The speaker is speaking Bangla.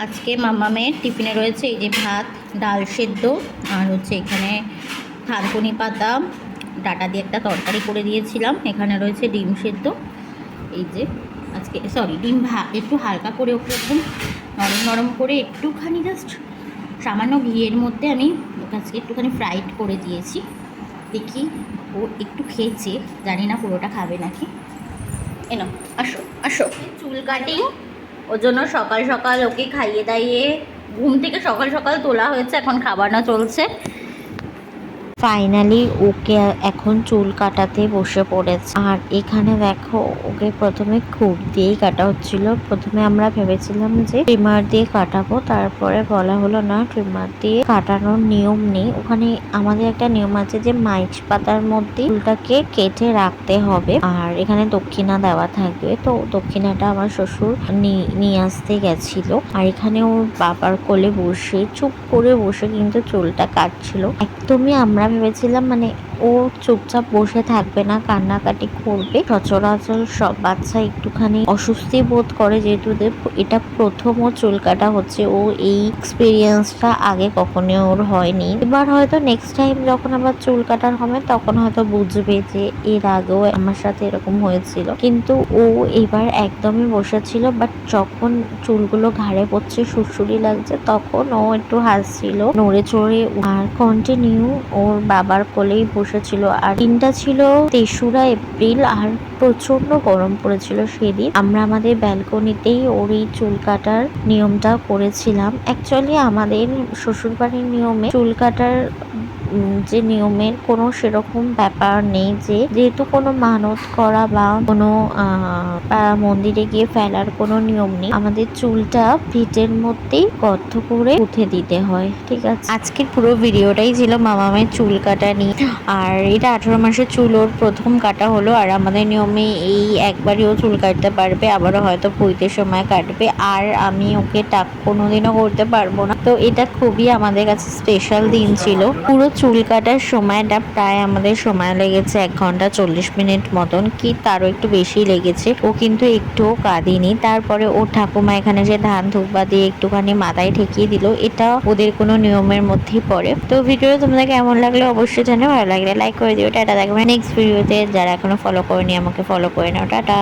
আজকে মামামের টিফিনে রয়েছে এই যে ভাত, ডাল সেদ্ধ, আর হচ্ছে এখানে থানকুনি পাতা ডাটা দিয়ে একটা তরকারি করে দিয়েছিলাম। এখানে রয়েছে ডিম সেদ্ধ। এই যে আজকে ডিম একটু হালকা করে ওকে একদম নরম নরম করে একটুখানি জাস্ট সামান্য ঘিয়ের মধ্যে আমি আজকে একটুখানি ফ্রাইড করে দিয়েছি। দেখি ও একটু খেয়েছে, জানি না পুরোটা খাবে নাকি। এনো আসো আসো, চুল কাটিং ওর জন্য সকাল সকাল ওকে খাইয়ে দাইয়ে ঘুম থেকে সকাল সকাল তোলা হয়েছে, এখন খাবানো চলছে। ফাইনালি ওকে এখন চুল কাটাতে বসে পড়েছে। আর এখানে দেখো ওকে প্রথমে খুব দিয়েই কাটা হচ্ছিল। প্রথমে আমরা ভেবেছিলাম যে ট্রিমার দিয়ে কাটাবো, তারপরে বলা হলো না, ট্রিমার দিয়ে কাটানোর নিয়ম নেই। ওখানে আমাদের একটা নিয়ম আছে যে মাইচ পাতার মধ্যে চুলটাকে কেটে রাখতে হবে, আর এখানে দক্ষিণা দেওয়া থাকবে। তো দক্ষিণাটা আমার শ্বশুর নিয়ে আসতে গেছিল, আর এখানে ওর বাবার কোলে বসে চুপ করে বসে কিন্তু চুলটা কাটছিল। একদমই আমরা ভেবেছিলাম মানে ও চুপচাপ বসে থাকবে না, কান্নাকাটি করবে। সচরাচর সব বাচ্চা একটুখানি অস্বস্তি বোধ করে, যেহেতু এটা প্রথম ও চুল কাটা হচ্ছে। ও এই এক্সপিরিয়েন্সটা আগে কখনো ওর হয়নি। এবার হয়তো নেক্সট টাইম যখন আবার চুল কাটার হবে তখন হয়তো বুঝবে যে এর আগেও আমার সাথে এরকম হয়েছিল। কিন্তু ও এবার একদমই বসেছিল, বাট যখন চুলগুলো ঘাড়ে পড়ছে, সুরসুরি লাগছে, তখন ও একটু হাসছিল, নড়ে চড়ে। আর কন্টিনিউ ওর বাবার কোলেই বসেছিল। আর দিনটা ছিল ৩রা এপ্রিল, আর প্রচন্ড গরম পড়েছিল সেদিন। আমরা আমাদের ব্যালকনিতেই ওর এই চুল কাটার নিয়মটা করেছিলাম। অ্যাকচুয়ালি আমাদের শ্বশুরবাড়ির নিয়মে চুল কাটার যে নিয়মের কোনো সেরকম ব্যাপার নেই, যেহেতু কোনো মানত করা বা কোনো মন্দিরে গিয়ে ফেলার কোনো নিয়ম নেই। আমাদের চুলটা ভিটের মধ্যেই গর্ত করে উঠে দিতে হয়, ঠিক আছে। আজকের পুরো ভিডিওটাই ছিল মামামের চুল কাটা নিয়ে। আর এটা 18 মাসের চুল ওর প্রথম কাটা হলো। আর আমাদের নিয়মে এই একবারই ও চুল কাটতে পারবে, আবারও হয়তো পৈতের সময় কাটবে। আর আমি ওকে টাক কোনোদিনও করতে পারবো না। তো এটা খুবই আমাদের কাছে স্পেশাল দিন ছিল। পুরো চুল কাটার সময়টা প্রায় আমাদের সময় লেগেছে 1 ঘন্টা 40 মিনিট মতন, কি তারও একটু বেশি লেগেছে। ও কিন্তু একটুও কাঁদেনি। তারপরে ওর ঠাকুমা এখানে যে ধান ধূপবা দিয়ে একটুখানি মাথায় ঠেকিয়ে দিল, এটা ওদের কোনো নিয়মের মধ্যেই পড়ে। তো ভিডিওটা তোমাদের কেমন লাগলো অবশ্যই জানাও। ভালো লাগলে লাইক করে দিও। টাটা, দেখবে নেক্সট ভিডিওতে। যারা এখনো ফলো করেনি আমাকে ফলো করে নাও। টাটা।